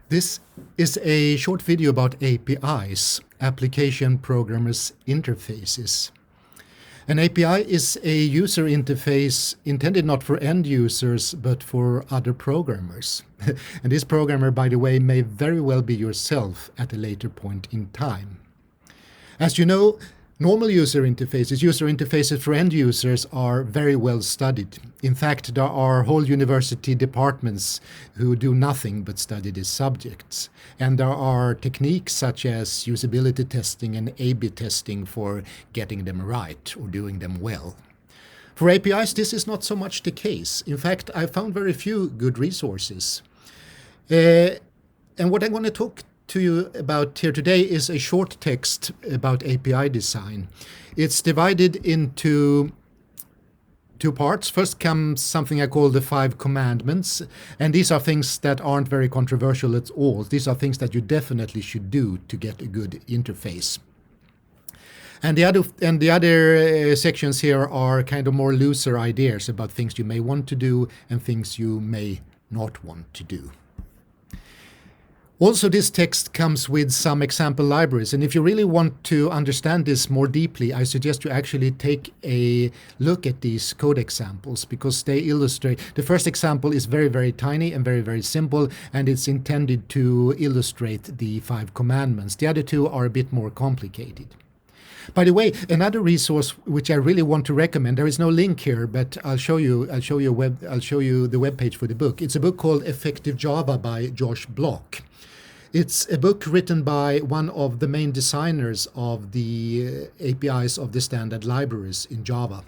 This is a short video about APIs, Application Programmers Interfaces. An API is a user interface intended not for end users, but for other programmers. And this programmer, by the way, may very well be yourself at a later point in time. As you know, normal user interfaces for end users are very well studied. In fact, there are whole university departments who do nothing but study these subjects. And there are techniques such as usability testing and A/B testing for getting them right or doing them well. For APIs, this is not so much the case. In fact, I found very few good resources. And what I'm going to talk to you about here today is a short text about API design. It's divided into two parts. First comes something I call the 5 commandments, and these are things that aren't very controversial at all. These are things that you definitely should do to get a good interface. And the other sections here are kind of more looser ideas about things you may want to do and things you may not want to do. Also, this text comes with some example libraries, and if you really want to understand this more deeply, I suggest you actually take a look at these code examples because they illustrate. The first example is very, very tiny and very, very simple, and it's intended to illustrate the 5 commandments. The other two are a bit more complicated. By the way, another resource which I really want to recommend, there is no link here, but I'll show you the webpage for the book. It's a book called Effective Java by Josh Block. It's a book written by one of the main designers of the APIs of the standard libraries in Java.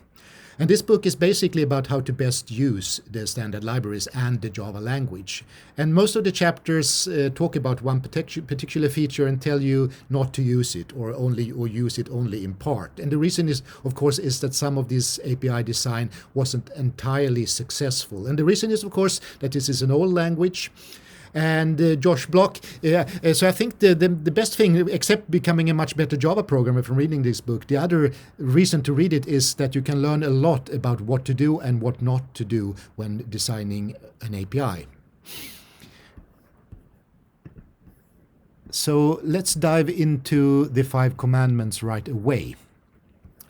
And this book is basically about how to best use the standard libraries and the Java language. And most of the chapters talk about one particular feature and tell you not to use it or use it only in part. And the reason is, of course, is that some of this API design wasn't entirely successful. And the reason is, of course, that this is an old language. And Josh Block, so I think the best thing, except becoming a much better Java programmer from reading this book, the other reason to read it is that you can learn a lot about what to do and what not to do when designing an API. So let's dive into the 5 commandments right away.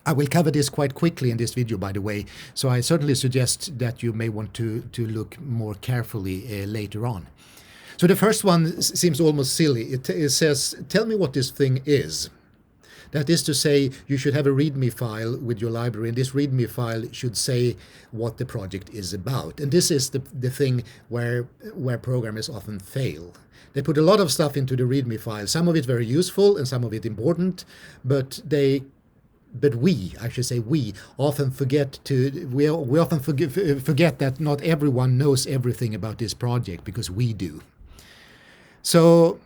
I will cover this quite quickly in this video, by the way, so I certainly suggest that you may want to look more carefully later on. So the first one seems almost silly. It says, tell me what this thing is. That is to say, you should have a README file with your library, and this README file should say what the project is about. And this is the thing where programmers often fail. They put a lot of stuff into the README file, some of it very useful and some of it important, but we often forget that not everyone knows everything about this project because we do. So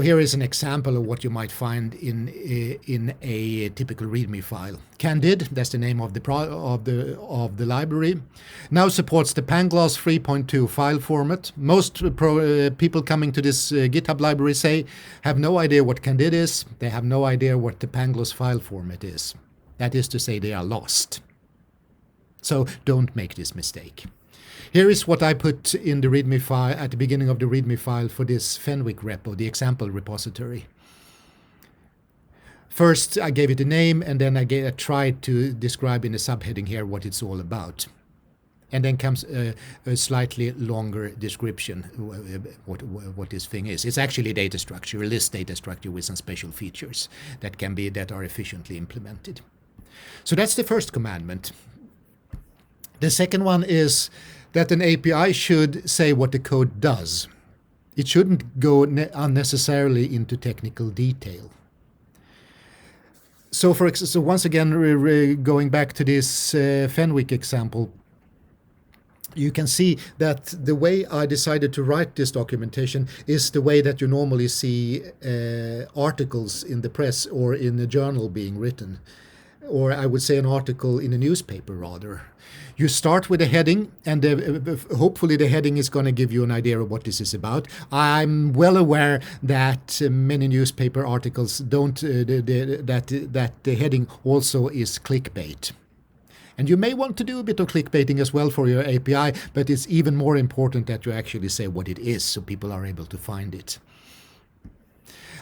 here is an example of what you might find in a typical README file. Candid, that's the name of the library, now supports the Pangloss 3.2 file format. Most people coming to this GitHub library have no idea what Candid is. They have no idea what the Pangloss file format is. That is to say, they are lost. So don't make this mistake. Here is what I put in the README file at the beginning of the README file for this Fenwick repo, the example repository. First, I gave it a name, and then I tried to describe in a subheading here what it's all about. And then comes a slightly longer description what this thing is. It's actually a data structure, a list data structure with some special features that are efficiently implemented. So that's the first commandment. The second one is that an API should say what the code does. It shouldn't go unnecessarily into technical detail. So once again, going back to this Fenwick example, you can see that the way I decided to write this documentation is the way that you normally see articles in the press or in a journal being written. Or I would say an article in a newspaper, rather. You start with a heading, and hopefully the heading is going to give you an idea of what this is about. I'm well aware that many newspaper articles don't, that the heading also is clickbait. And you may want to do a bit of clickbaiting as well for your API, but it's even more important that you actually say what it is so people are able to find it.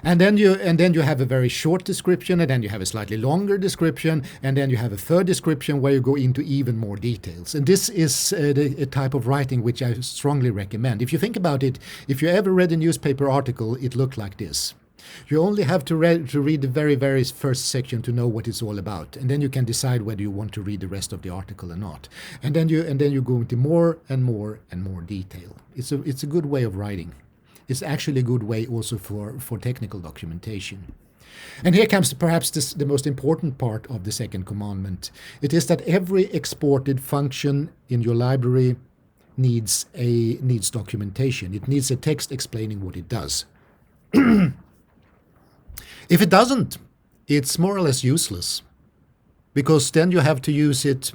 And then you have a very short description, and then you have a slightly longer description, and then you have a third description where you go into even more details. And this is a type of writing which I strongly recommend. If you think about it, if you ever read a newspaper article, it looked like this. You only have to read the very, very first section to know what it's all about, and then you can decide whether you want to read the rest of the article or not. And then you go into more and more and more detail. It's a good way of writing. It's actually a good way also for technical documentation. And here comes perhaps the most important part of the second commandment. It is that every exported function in your library needs documentation. It needs a text explaining what it does. If it doesn't, it's more or less useless, because then you have to use it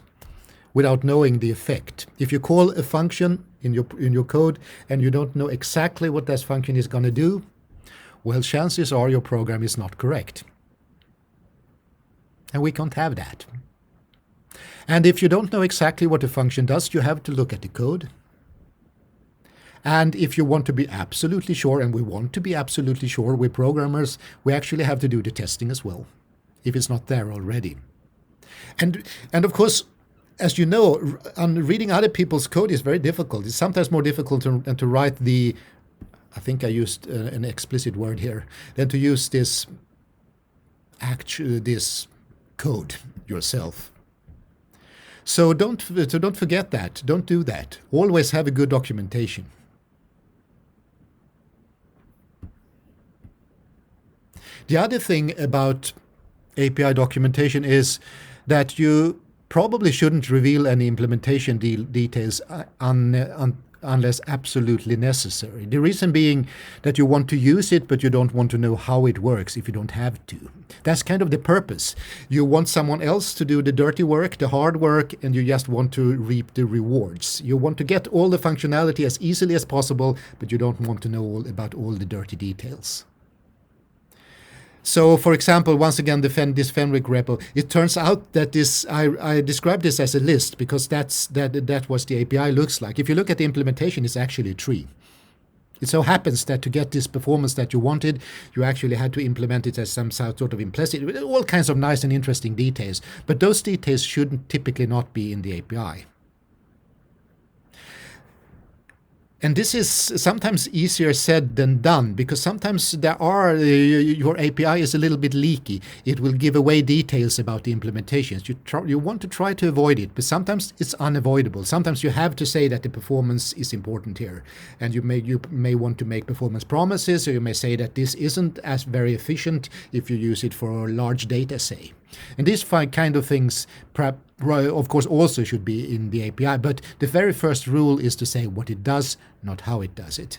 without knowing the effect. If you call a function in your code and you don't know exactly what that function is going to do, well, chances are your program is not correct. And we can't have that. And if you don't know exactly what a function does, you have to look at the code. And if you want to be absolutely sure, and we want to be absolutely sure, we programmers, we actually have to do the testing as well, if it's not there already. And of course, as you know, reading other people's code is very difficult. It's sometimes more difficult than to write I think I used an explicit word here, than to use this code yourself. So don't forget that. Don't do that. Always have a good documentation. The other thing about API documentation is that you probably shouldn't reveal any implementation details unless absolutely necessary. The reason being that you want to use it, but you don't want to know how it works if you don't have to. That's kind of the purpose. You want someone else to do the dirty work, the hard work, and you just want to reap the rewards. You want to get all the functionality as easily as possible, but you don't want to know about all the dirty details. So, for example, once again, this Fenwick repo, it turns out that I described this as a list because that was the API looks like. If you look at the implementation, it's actually a tree. It so happens that to get this performance that you wanted, you actually had to implement it as some sort of implicit, with all kinds of nice and interesting details. But those details shouldn't typically not be in the API. And this is sometimes easier said than done, because sometimes your API is a little bit leaky. It will give away details about the implementations. You want to try to avoid it, but sometimes it's unavoidable. Sometimes you have to say that the performance is important here, and you may want to make performance promises, or you may say that this isn't as very efficient if you use it for a large data, say. And these kind of things, of course, also should be in the API, but the very first rule is to say what it does, not how it does it.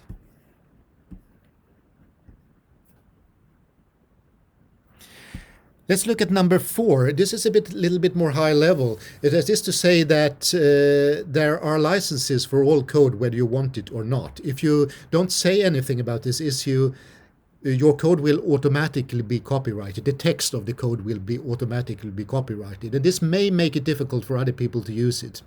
Let's look at number 4. This is a little bit more high level. It is to say that there are licenses for all code, whether you want it or not. If you don't say anything about this issue, your code will automatically be copyrighted. The text of the code will be automatically be copyrighted. And this may make it difficult for other people to use it.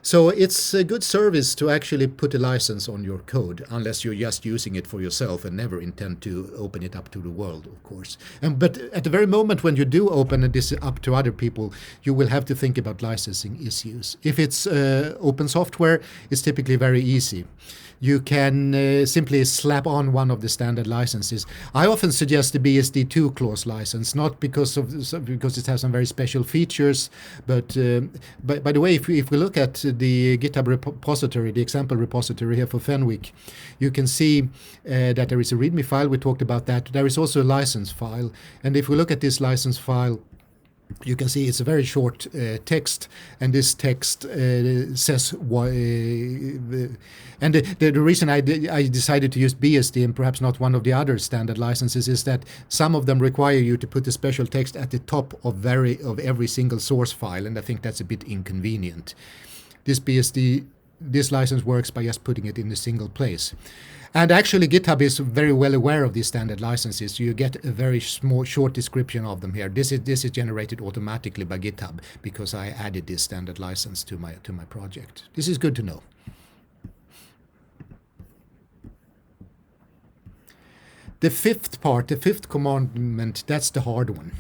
So it's a good service to actually put a license on your code, unless you're just using it for yourself and never intend to open it up to the world, of course. But at the very moment when you do open this up to other people, you will have to think about licensing issues. If it's open software, it's typically very easy. You can simply slap on one of the standard licenses. I often suggest the BSD2 clause license, not because it has some very special features, but by the way, if we look at the GitHub repository, the example repository here for Fenwick, you can see that there is a README file. We talked about that. There is also a license file, and if we look at this license file, you can see it's a very short text, and this text says why. And the reason I decided to use BSD and perhaps not one of the other standard licenses is that some of them require you to put the special text at the top of every single source file, and I think that's a bit inconvenient. This license works by just putting it in a single place. And actually, GitHub is very well aware of these standard licenses. You get a very small, short description of them here. This is generated automatically by GitHub because I added this standard license to my project. This is good to know. The fifth part, the fifth commandment, that's the hard one.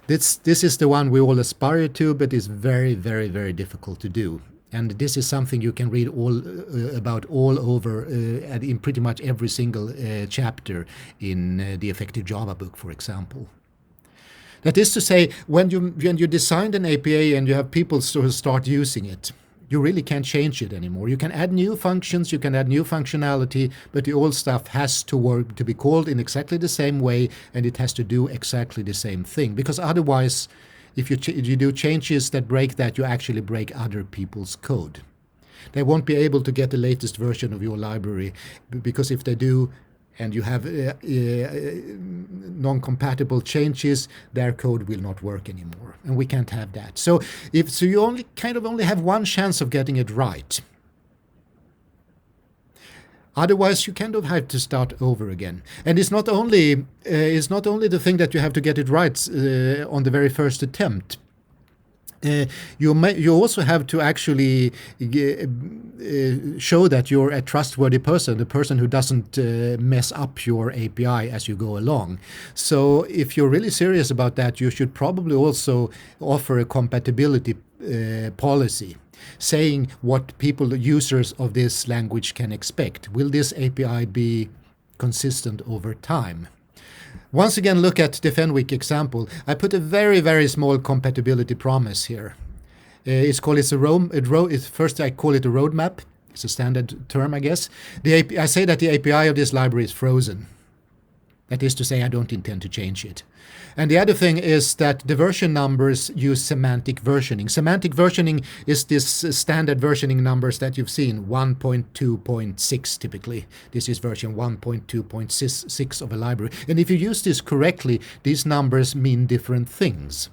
This is the one we all aspire to, but it's very, very, very difficult to do. And this is something you can read about all over in pretty much every single chapter in the Effective Java book, for example. That is to say, when you designed an API and you have people start using it, you really can't change it anymore. You can add new functions, you can add new functionality, but the old stuff has to work, to be called in exactly the same way, and it has to do exactly the same thing. Because otherwise, if you do changes that break that, you actually break other people's code. They won't be able to get the latest version of your library, because if they do, and you have non-compatible changes, their code will not work anymore, and we can't have that. So you only have one chance of getting it right. Otherwise, you kind of have to start over again. And it's not only the thing that you have to get it right on the very first attempt. You also have to actually show that you're a trustworthy person, a person who doesn't mess up your API as you go along. So if you're really serious about that, you should probably also offer a compatibility policy, saying what users of this language can expect. Will this API be consistent over time? Once again, look at the Fenwick example. I put a very, very small compatibility promise here. First I call it a roadmap. It's a standard term, I guess. I say that the API of this library is frozen. That is to say, I don't intend to change it. And the other thing is that the version numbers use semantic versioning. Semantic versioning is this standard versioning numbers that you've seen, 1.2.6 typically. This is version 1.2.6 of a library. And if you use this correctly, these numbers mean different things.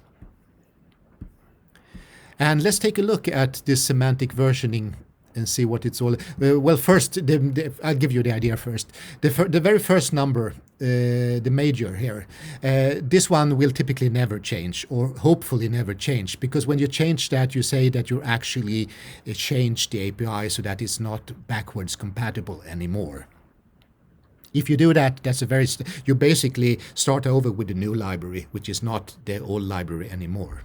And let's take a look at this semantic versioning and see what it's all. Well, first, I'll give you the idea first. The very first number, the major here, this one will typically never change, or hopefully never change, because when you change that, you say that you actually change the API so that it's not backwards compatible anymore. If you do that, you basically start over with a new library, which is not the old library anymore.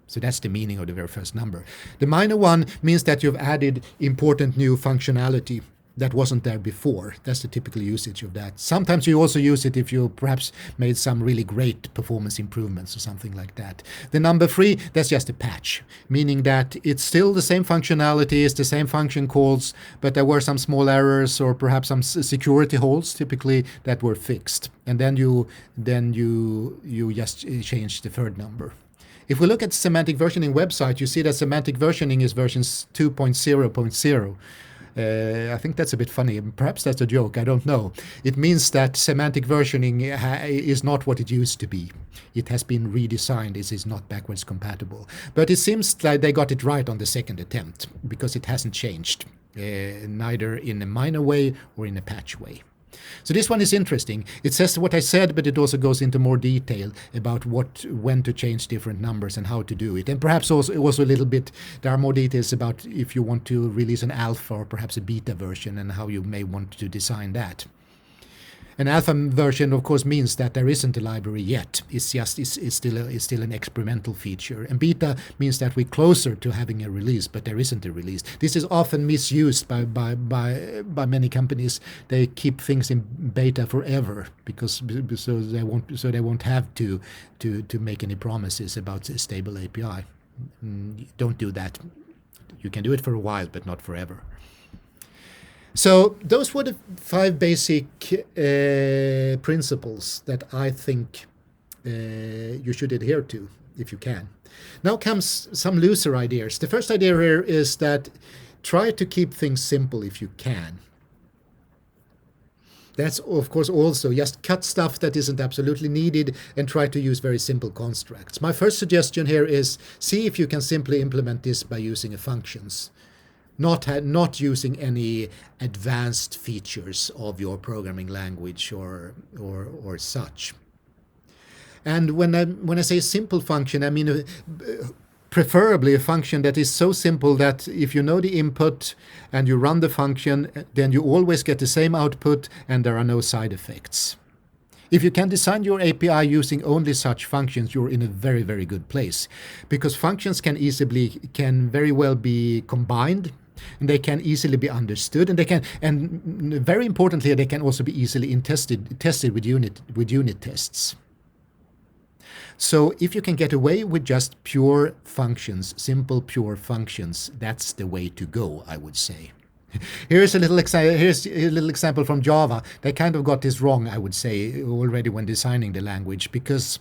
So that's the meaning of the very first number. The minor one means that you've added important new functionality that wasn't there before. That's the typical usage of that. Sometimes you also use it if you perhaps made some really great performance improvements or something like that. The number 3, that's just a patch, meaning that it's still the same functionality, it's the same function calls, but there were some small errors or perhaps some security holes typically that were fixed. And then you just change the third number. If we look at the semantic versioning website, you see that semantic versioning is versions 2.0.0. I think that's a bit funny. Perhaps that's a joke. I don't know. It means that semantic versioning is not what it used to be. It has been redesigned. It is not backwards compatible. But it seems like they got it right on the second attempt because it hasn't changed, neither in a minor way or in a patch way. So this one is interesting. It says what I said, but it also goes into more detail about when to change different numbers and how to do it. And perhaps also a little bit, there are more details about if you want to release an alpha or perhaps a beta version and how you may want to design that. An alpha version, of course, means that there isn't a library yet. It's still an experimental feature. And beta means that we're closer to having a release, but there isn't a release. This is often misused by many companies. They keep things in beta forever so they won't have to make any promises about a stable API. Don't do that. You can do it for a while, but not forever. So those were the 5 basic principles that I think you should adhere to if you can. Now comes some looser ideas. The first idea here is that try to keep things simple if you can. That's, of course, also just cut stuff that isn't absolutely needed and try to use very simple constructs. My first suggestion here is see if you can simply implement this by using functions. not using any advanced features of your programming language or such. And when I say simple function, I mean preferably a function that is so simple that if you know the input and you run the function, then you always get the same output and there are no side effects. If you can design your API using only such functions, you're in a very, very good place, because functions can very well be combined, and they can easily be understood, and very importantly, they can also be easily tested with unit tests. So if you can get away with just pure functions, simple pure functions, that's the way to go, I would say. Here's a little example from Java. They kind of got this wrong, I would say, already when designing the language, because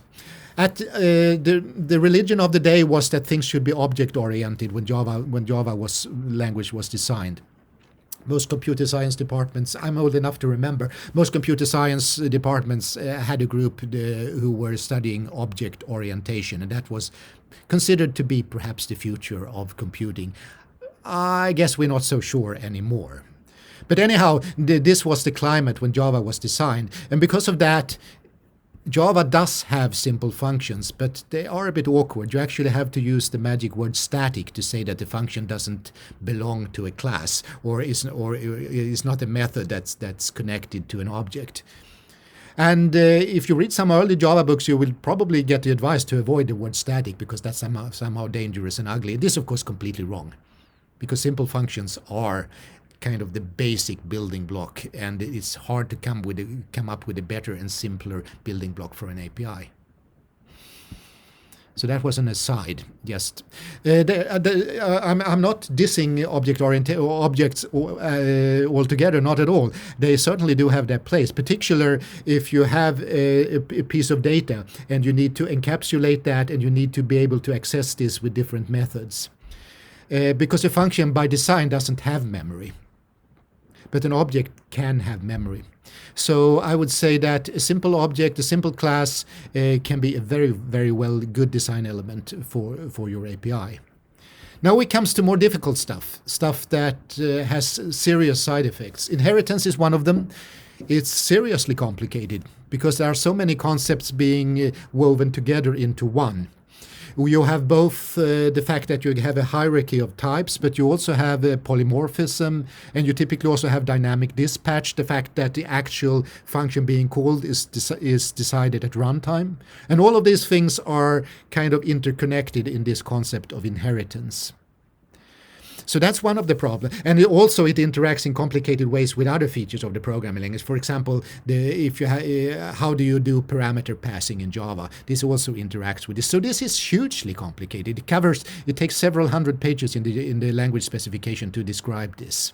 the religion of the day was that things should be object-oriented when Java language was designed. Most computer science departments, I'm old enough to remember, most computer science departments had a group who were studying object orientation, and that was considered to be perhaps the future of computing. I guess we're not so sure anymore. But anyhow, this was the climate when Java was designed, and because of that, Java does have simple functions, but they are a bit awkward. You actually have to use the magic word static to say that the function doesn't belong to a class or is not a method that's connected to an object. And if you read some early Java books, you will probably get the advice to avoid the word static because that's somehow dangerous and ugly. This, of course, completely wrong, because simple functions are kind of the basic building block, and it's hard to come up with a better and simpler building block for an API. So that was an aside. Just I'm not dissing objects altogether, not at all. They certainly do have their place, particularly if you have a piece of data and you need to encapsulate that and you need to be able to access this with different methods. Because a function by design doesn't have memory, but an object can have memory. So I would say that a simple object, a simple class, can be a very, very good design element for your API. Now it comes to more difficult stuff that has serious side effects. Inheritance is one of them. It's seriously complicated because there are so many concepts being woven together into one. You have both the fact that you have a hierarchy of types, but you also have polymorphism, and you typically also have dynamic dispatch, the fact that the actual function being called is decided at runtime. And all of these things are kind of interconnected in this concept of inheritance. So that's one of the problems. And it interacts in complicated ways with other features of the programming language. For example, how do you do parameter passing in Java? This also interacts with this. So this is hugely complicated. It takes several hundred pages in the language specification to describe this.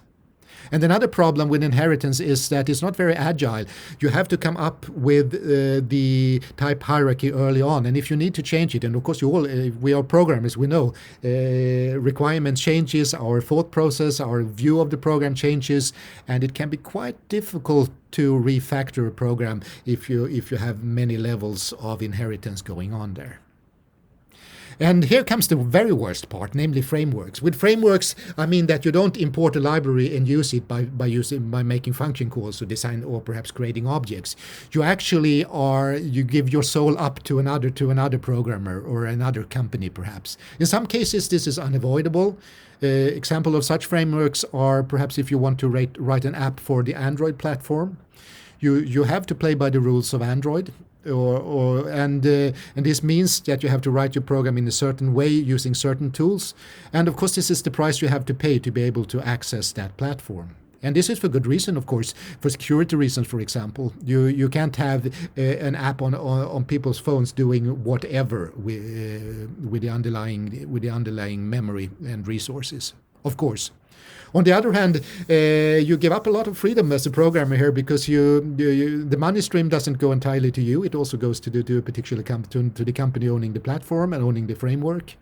And another problem with inheritance is that it's not very agile. You have to come up with the type hierarchy early on, and if you need to change it, and of course we are programmers, we know requirement changes, our thought process, our view of the program changes, and it can be quite difficult to refactor a program if you have many levels of inheritance going on there. And here comes the very worst part, namely frameworks. With frameworks, I mean that you don't import a library and use it by making function calls to design or perhaps creating objects. You actually you give your soul up to another programmer or another company perhaps. In some cases, this is unavoidable. Example of such frameworks are perhaps if you want to write an app for the Android platform. You have to play by the rules of Android. And this means that you have to write your program in a certain way using certain tools. And of course, this is the price you have to pay to be able to access that platform. And this is for good reason, of course, for security reasons, for example. You can't have an app on people's phones doing whatever with the underlying memory and resources, of course. On the other hand, you give up a lot of freedom as a programmer here because the money stream doesn't go entirely to you. It also goes to a particular to the company owning the platform and owning the framework.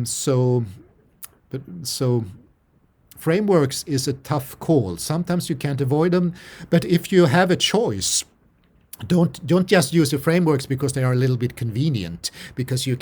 So frameworks is a tough call. Sometimes you can't avoid them, but if you have a choice, don't just use the frameworks because they are a little bit convenient, because you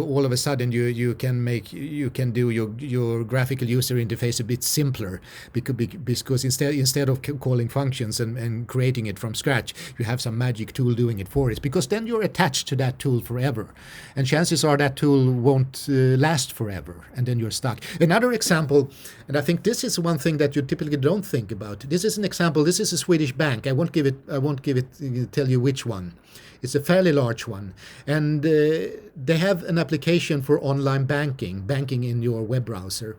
all of a sudden you can do your graphical user interface a bit simpler, because instead of calling functions and creating it from scratch, you have some magic tool doing it for it, because then you're attached to that tool forever, and chances are that tool won't last forever, and then you're stuck. Another example, and I think this is one thing that you typically don't think about. This is an example. This is a Swedish bank. I won't give it tell you which one. It's a fairly large one, and they have an application for online banking in your web browser.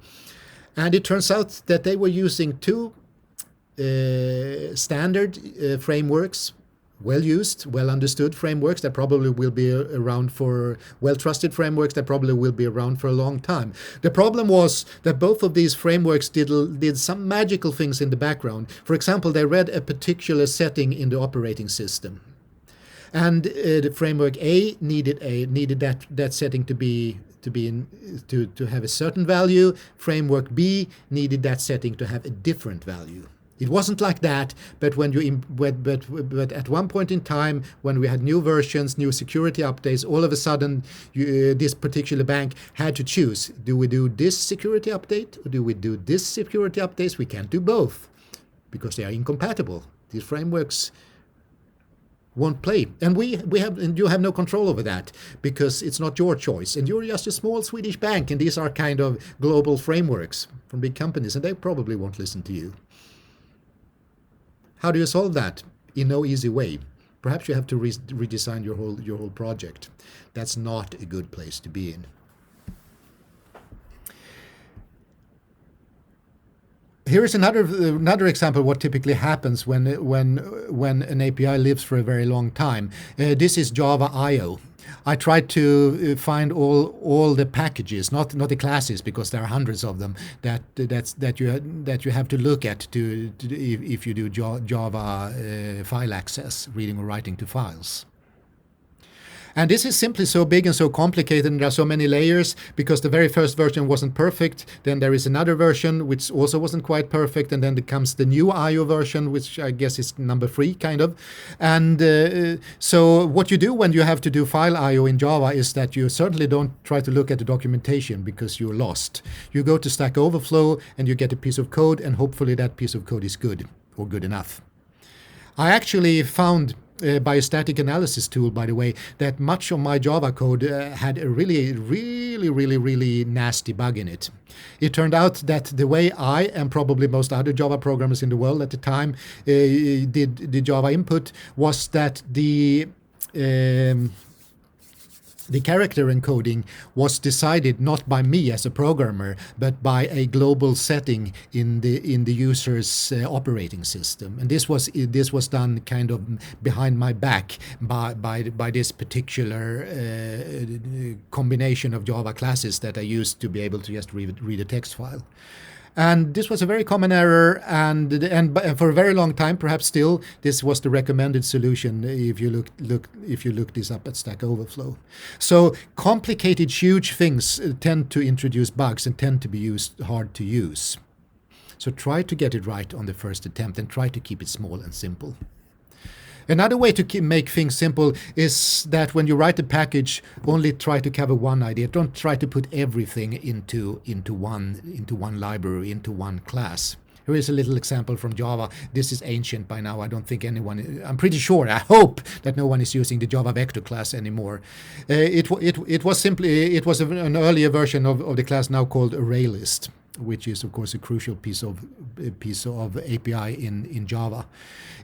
And it turns out that they were using two standard frameworks, well-used, well-understood frameworks that probably will be around for, well-trusted frameworks that probably will be around for a long time. The problem was that both of these frameworks did some magical things in the background. For example, they read a particular setting in the operating system. And the framework A needed that setting to have a certain value. Framework B needed that setting to have a different value. It wasn't like that, but but at one point in time, when we had new versions, new security updates, all of a sudden, this particular bank had to choose: do we do this security update, or do we do this security update? We can't do both because they are incompatible. These frameworks won't play, and you have no control over that, because it's not your choice, and you're just a small Swedish bank, and these are kind of global frameworks from big companies, and they probably won't listen to you. How do you solve that? In no easy way. Perhaps you have to redesign your whole project. That's not a good place to be in. Here is another example of what typically happens when an API lives for a very long time. This is Java IO. I tried to find all the packages, not the classes, because there are hundreds of them that you have to look at if you do Java file access, reading or writing to files. And this is simply so big and so complicated, and there are so many layers, because the very first version wasn't perfect. Then there is another version which also wasn't quite perfect, and then there comes the new IO version, which I guess is number 3, kind of. And so what you do when you have to do file IO in Java is that you certainly don't try to look at the documentation, because you're lost. You go to Stack Overflow and you get a piece of code, and hopefully that piece of code is good, or good enough. I actually found by a static analysis tool, by the way, that much of my Java code had a really nasty bug in it. It turned out that the way I, and probably most other Java programmers in the world at the time, did the Java input was that the character encoding was decided not by me as a programmer, but by a global setting in the user's operating system. And this was done kind of behind my back by this particular combination of Java classes that I used to be able to just read a text file. And this was a very common error, and for a very long time, perhaps still, this was the recommended solution if you look this up at Stack Overflow. So complicated, huge things tend to introduce bugs and tend to be hard to use. So try to get it right on the first attempt, and try to keep it small and simple. Another way to make things simple is that when you write a package, only try to cover one idea. Don't try to put everything into one library, into one class. Here is a little example from Java. This is ancient by now. I don't think I'm pretty sure, I hope that no one is using the Java vector class anymore. It was an earlier version of the class now called ArrayList, which is of course a crucial piece of API in Java.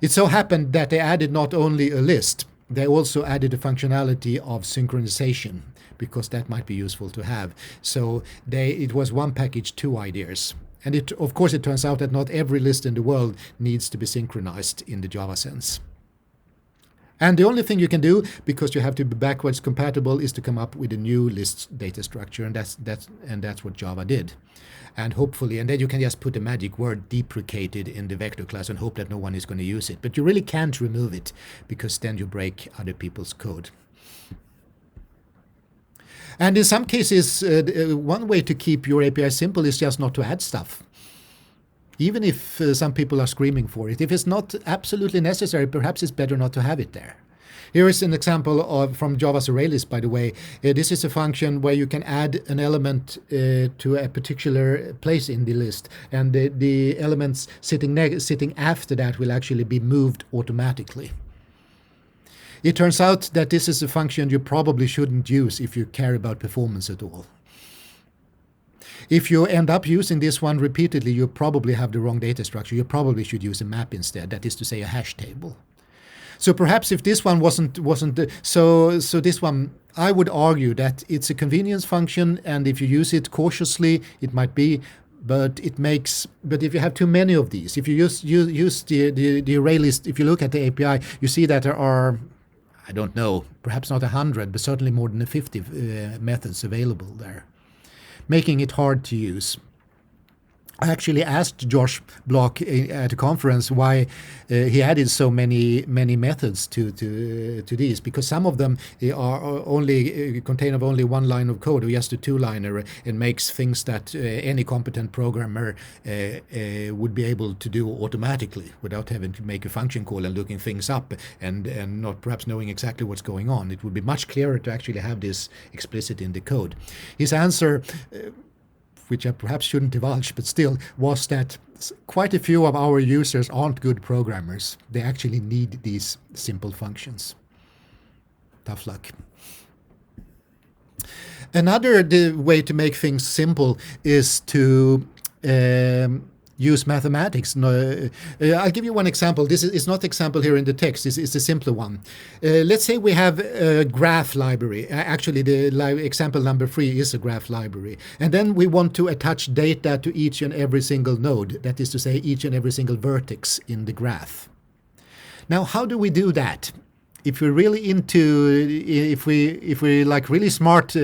It so happened that they added not only a list, they also added a functionality of synchronization, because that might be useful to have. So it was one package, 2 ideas. And of course it turns out that not every list in the world needs to be synchronized in the Java sense. And the only thing you can do, because you have to be backwards compatible, is to come up with a new list data structure, and that's what Java did. And hopefully, and then you can just put the magic word deprecated in the vector class and hope that no one is going to use it. But you really can't remove it, because then you break other people's code. And in some cases, one way to keep your API simple is just not to add stuff. even if some people are screaming for it. If it's not absolutely necessary, perhaps it's better not to have it there. Here is an example from Java's ArrayList, by the way. This is a function where you can add an element to a particular place in the list, and the elements sitting after that will actually be moved automatically. It turns out that this is a function you probably shouldn't use if you care about performance at all. If you end up using this one repeatedly, you probably have the wrong data structure. You probably should use a map instead, that is to say a hash table. So perhaps if this one wasn't so this one, I would argue that it's a convenience function, and if you use it cautiously, it might be. But if you have too many of these, if you use the array list, if you look at the API, you see that there are, I don't know, perhaps not 100, but certainly more than 50 methods available there, making it hard to use. I actually asked Josh Block at a conference why he added so many methods to these, because some of them are only contain of only one line of code or just a two-liner, and makes things that any competent programmer would be able to do automatically without having to make a function call and looking things up and not perhaps knowing exactly what's going on. It would be much clearer to actually have this explicit in the code. His answer, which I perhaps shouldn't divulge, but still, was that quite a few of our users aren't good programmers. They actually need these simple functions. Tough luck. Another way to make things simple is to use mathematics. I'll give you one example. This is not example here in the text. It's a simpler one. Let's say we have a graph library. Actually, the example number 3 is a graph library. And then we want to attach data to each and every single node. That is to say, each and every single vertex in the graph. Now, how do we do that? If we're really if we're like really smart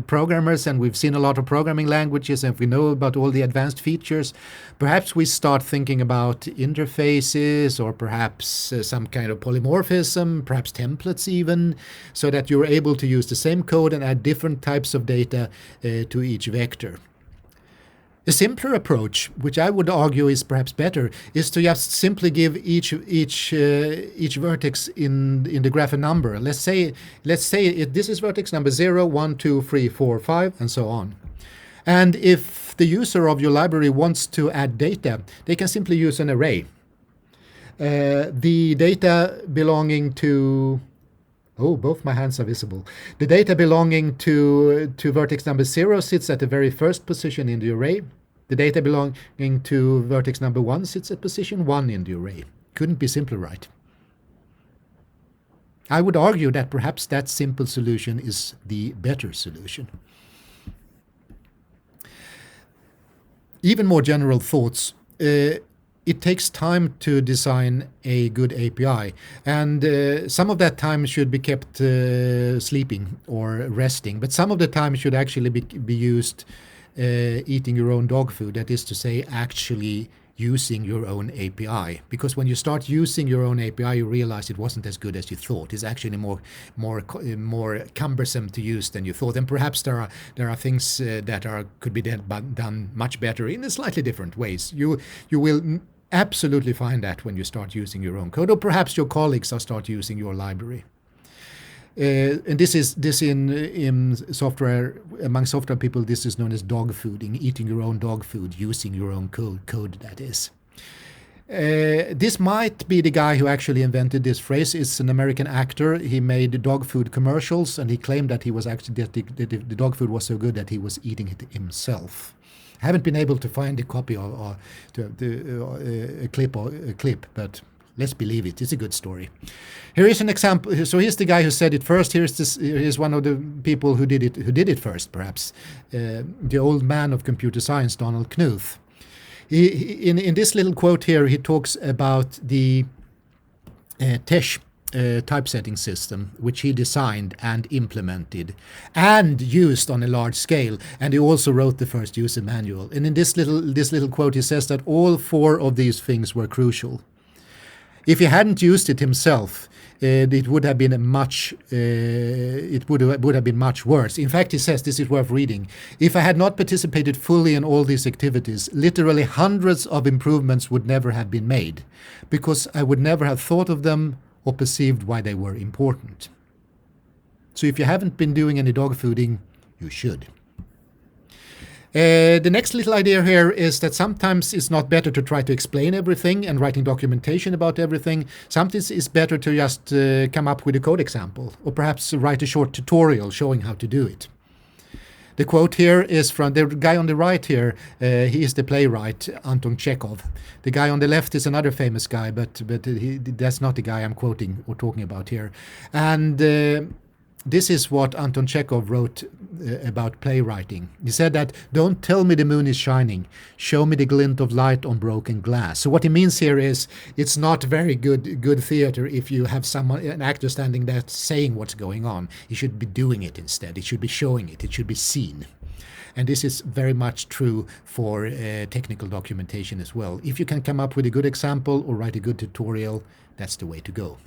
programmers, and we've seen a lot of programming languages, and if we know about all the advanced features, perhaps we start thinking about interfaces, or perhaps some kind of polymorphism, perhaps templates even, so that you're able to use the same code and add different types of data to each vector. A simpler approach, which I would argue is perhaps better, is to just simply give each vertex in the graph a number. Let's say this is vertex number 0, 1, 2, 3, 4, 5, and so on. And if the user of your library wants to add data, they can simply use an array. The data belonging to both my hands are visible. The data belonging to vertex number 0 sits at the very first position in the array. The data belonging to vertex number 1 sits at position 1 in the array. Couldn't be simpler, right? I would argue that perhaps that simple solution is the better solution. Even more general thoughts. It takes time to design a good API, and some of that time should be kept sleeping or resting, but some of the time should actually be used eating your own dog food, that is to say, actually using your own API. Because when you start using your own API, you realize it wasn't as good as you thought. It's actually more cumbersome to use than you thought, and perhaps there are things that could be done much better in slightly different ways. You will absolutely find that when you start using your own code, or perhaps your colleagues start using your library. And this in software, among software people, this is known as dog fooding, eating your own dog food, using your own code, that is. This might be the guy who actually invented this phrase. It's an American actor. He made dog food commercials, and he claimed that he was actually that the dog food was so good that he was eating it himself. I haven't been able to find a copy or a clip, but let's believe it. It's a good story. Here is an example. So here's the guy who said it first. Here's one of the people who did it first, perhaps. The old man of computer science, Donald Knuth. In this little quote here, he talks about the Tesh typesetting system, which he designed and implemented and used on a large scale, and he also wrote the first user manual. And in this little quote, he says that all 4 of these things were crucial. If he hadn't used it himself, it would have been would have been much worse. In fact, he says, this is worth reading, if I had not participated fully in all these activities, literally hundreds of improvements would never have been made, because I would never have thought of them or perceived why they were important. So if you haven't been doing any dog fooding, you should. The next little idea here is that sometimes it's not better to try to explain everything and writing documentation about everything. Sometimes it's better to just come up with a code example, or perhaps write a short tutorial showing how to do it. The quote here is from the guy on the right here. He is the playwright, Anton Chekhov. The guy on the left is another famous guy, but that's not the guy I'm quoting or talking about here. And this is what Anton Chekhov wrote about playwriting. He said that, don't tell me the moon is shining, show me the glint of light on broken glass. So what he means here is, it's not very good theater if you have an actor standing there saying what's going on. He should be doing it instead. It should be showing it. It should be seen. And this is very much true for technical documentation as well. If you can come up with a good example or write a good tutorial, that's the way to go.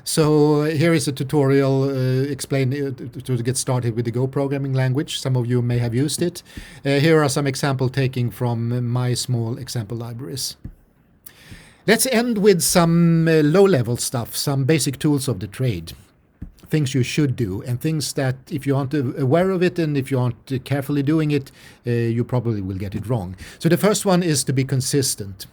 So here is a tutorial to get started with the Go programming language. Some of you may have used it. Here are some examples taken from my small example libraries. Let's end with some low-level stuff, some basic tools of the trade. Things you should do, and things that if you aren't aware of it and if you aren't carefully doing it, you probably will get it wrong. So the first one is to be consistent.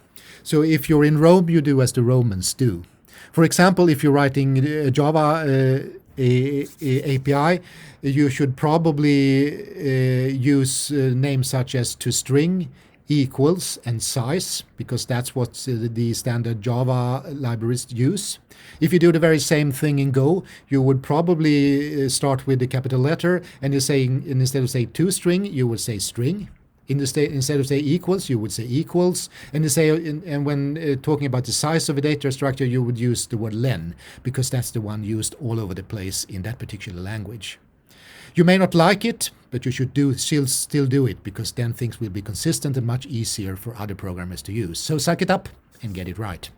So if you're in Rome, you do as the Romans do. For example, if you're writing a Java API, you should probably use names such as toString, equals, and size, because that's what the standard Java libraries use. If you do the very same thing in Go, you would probably start with the capital letter, and instead of saying toString, you would say string. Instead of say equals, you would say equals, and when talking about the size of a data structure, you would use the word len, because that's the one used all over the place in that particular language. You may not like it, but you should still do it, because then things will be consistent and much easier for other programmers to use. So suck it up and get it right.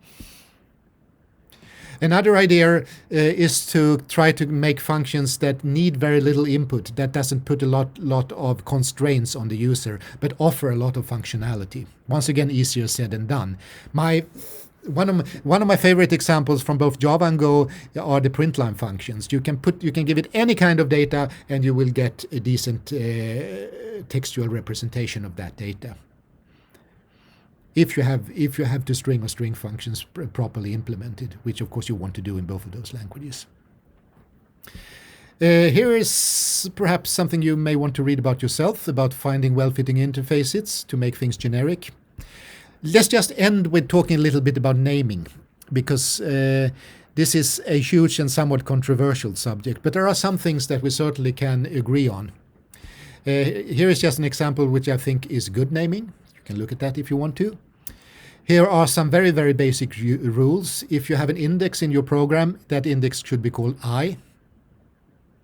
Another idea is to try to make functions that need very little input, that doesn't put a lot of constraints on the user, but offer a lot of functionality. Once again, easier said than done. One of my favorite examples from both Java and Go are the printline functions. You can give it any kind of data, and you will get a decent textual representation of that data. If you have toString or string functions properly implemented, which of course you want to do in both of those languages. Here is perhaps something you may want to read about yourself, about finding well-fitting interfaces to make things generic. Let's just end with talking a little bit about naming, because this is a huge and somewhat controversial subject, but there are some things that we certainly can agree on. Here is just an example which I think is good naming. You can look at that if you want to. Here are some very, very basic rules. If you have an index in your program, that index should be called I,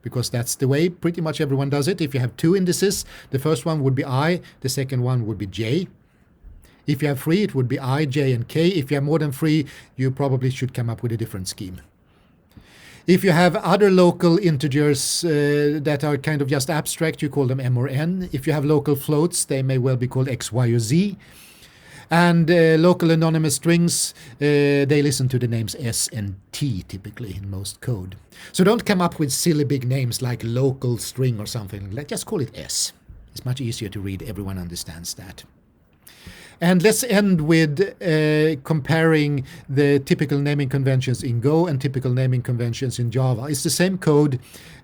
because that's the way pretty much everyone does it. If you have two indices, the first one would be I, the second one would be J. If you have three, it would be I, J, and K. If you have more than three, you probably should come up with a different scheme. If you have other local integers that are kind of just abstract, you call them M or N. If you have local floats, they may well be called X, Y, or Z. And local anonymous strings, they listen to the names S and T typically in most code. So don't come up with silly big names like local string or something. Just call it S. It's much easier to read. Everyone understands that. And let's end with comparing the typical naming conventions in Go and typical naming conventions in Java. It's the same code,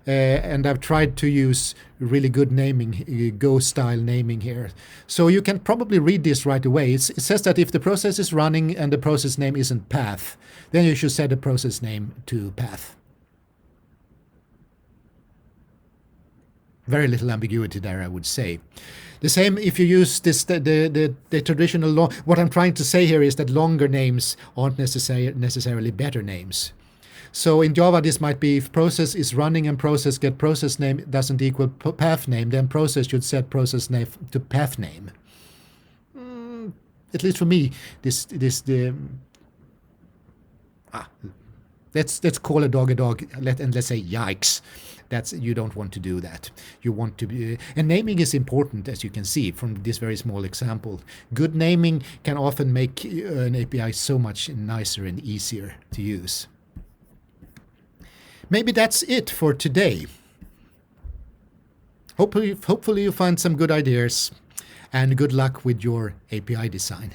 and I've tried to use really good naming, Go-style naming here. So you can probably read this right away. It says that if the process is running and the process name isn't path, then you should set the process name to path. Very little ambiguity there, I would say. The same if you use this the traditional long. What I'm trying to say here is that longer names aren't necessarily better names. So in Java, this might be if process is running and process get process name doesn't equal path name, then process should set process name to path name. at least for me, let's call a dog, and let's say yikes. You don't want to do that. You want to be, and naming is important, as you can see from this very small example. Good naming can often make an API so much nicer and easier to use. Maybe that's it for today. Hopefully you find some good ideas, and good luck with your API design.